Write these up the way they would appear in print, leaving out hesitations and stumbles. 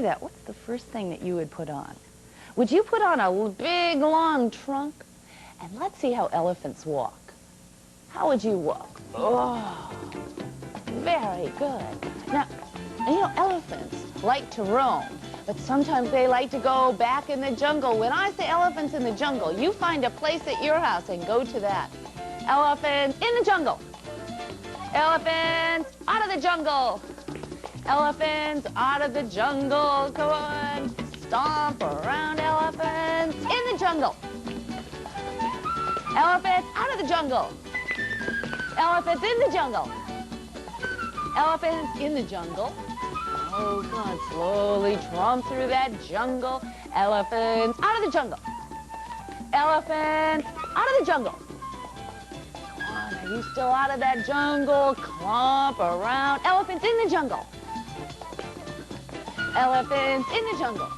that, what's the first thing that you would put on? Would you put on a big, long trunk? And let's see how elephants walk. How would you walk? Oh, very good. Now, you know, elephants like to roam, but sometimes they like to go back in the jungle. When I say elephants in the jungle, you find a place at your house and go to that. Elephants in the jungle. Elephants out of the jungle. Elephants out of the jungle. Come on. Stomp around, elephants in the jungle. Elephants out of the jungle. Elephants in the jungle. Elephants in the jungle. Oh, come on, slowly tromp through that jungle. Elephants out of the jungle. Elephants out of the jungle. Come on, are you still out of that jungle? Clomp around. Elephants in the jungle. Elephants in the jungle.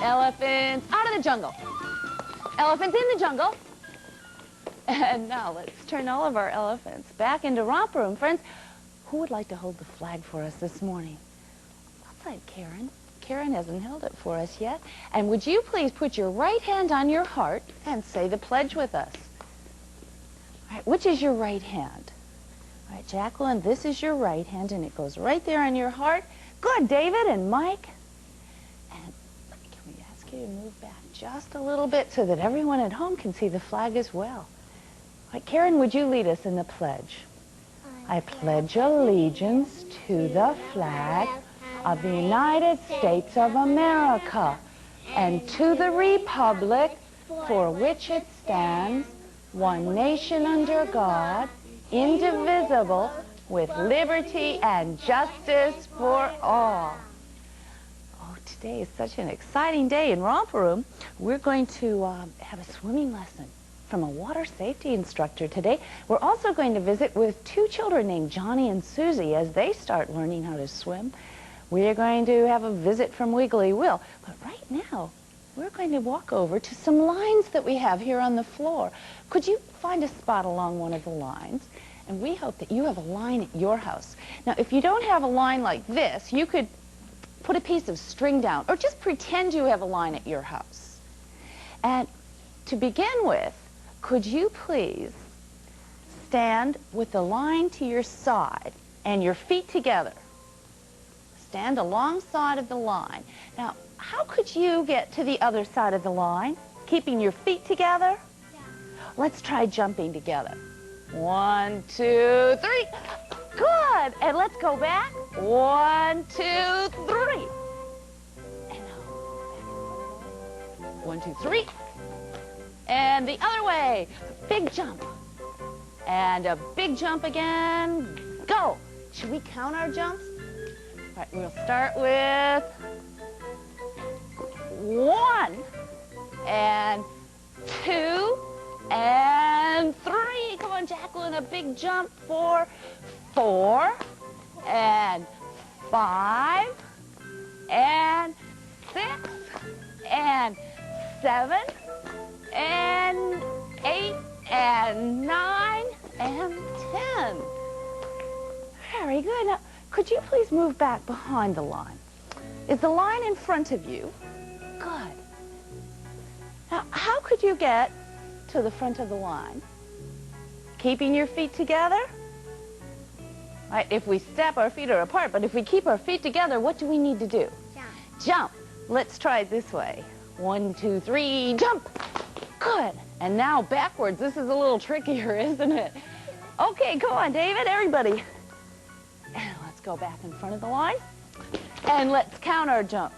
Elephants out of the jungle. Elephants in the jungle. And now let's turn all of our elephants back into Romper Room. Friends, who would like to hold the flag for us this morning? Outside, Karen. Karen hasn't held it for us yet. And would you please put your right hand on your heart and say the pledge with us? All right, which is your right hand? All right, Jacqueline, this is your right hand, and it goes right there on your heart. Good, David and Mike. And can we ask you to move back just a little bit so that everyone at home can see the flag as well? All right, Karen, would you lead us in the pledge? I pledge allegiance to the flag of the United States of America and to the republic for which it stands, one nation under God, indivisible, with liberty and justice for all. Oh, today is such an exciting day in Romper Room. We're going to have a swimming lesson from a water safety instructor today. We're also going to visit with two children named Johnny and Susie as they start learning how to swim. We're going to have a visit from Wiggly Will. But right now, we're going to walk over to some lines that we have here on the floor. Could you find a spot along one of the lines? And we hope that you have a line at your house. Now, if you don't have a line like this, you could put a piece of string down or just pretend you have a line at your house. And to begin with, could you please stand with the line to your side and your feet together? Stand alongside of the line. Now, how could you get to the other side of the line? Keeping your feet together? Yeah. Let's try jumping together. 1, 2, 3. Good. And let's go back. 1, 2, 3. And now, 1, 2, 3. And the other way. Big jump. And a big jump again. Go. Should we count our jumps? All right, we'll start with 1 and 2 and 3. Come on, Jacqueline, a big jump for 4 and 5 and 6 and 7 and 8 and 9 and 10. Very good. Now, could you please move back behind the line? Is the line in front of you? Good. Now, how could you get to the front of the line? Keeping your feet together? Right, if we step, our feet are apart, but if we keep our feet together, what do we need to do? Jump. Jump. Let's try it this way. 1, 2, 3, jump. Good. And now backwards. This is a little trickier, isn't it? Okay, come on, David, everybody. And let's go back in front of the line. And let's count our jumps.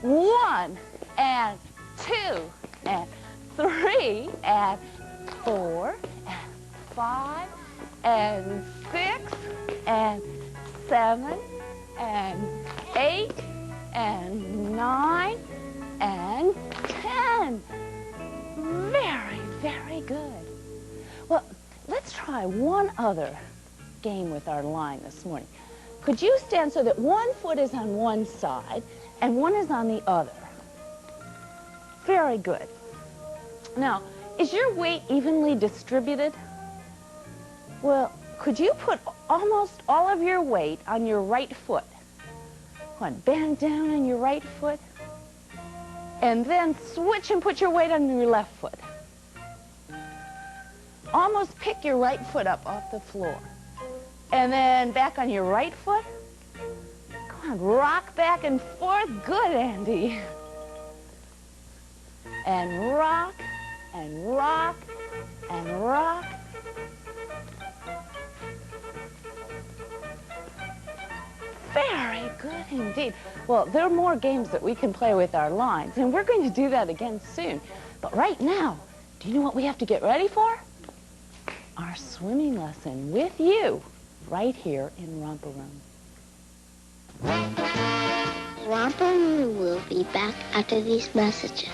1 and 2 and 3 and 4 and 5 and 6 and 7 and 8 and 9 and 10. Very, very good. Well, let's try one other game with our line this morning. Could you stand so that one foot is on one side and one is on the other? Very good. Now, is your weight evenly distributed? Well, could you put almost all of your weight on your right foot? Come on, bend down on your right foot. And then switch and put your weight on your left foot. Almost pick your right foot up off the floor. And then back on your right foot. Come on, rock back and forth. Good, Andy. And rock, and rock, and rock. Very good indeed. Well, there are more games that we can play with our lines, and we're going to do that again soon. But right now, do you know what we have to get ready for? Our swimming lesson with you, right here in Romper Room. Romper Room will be back after these messages.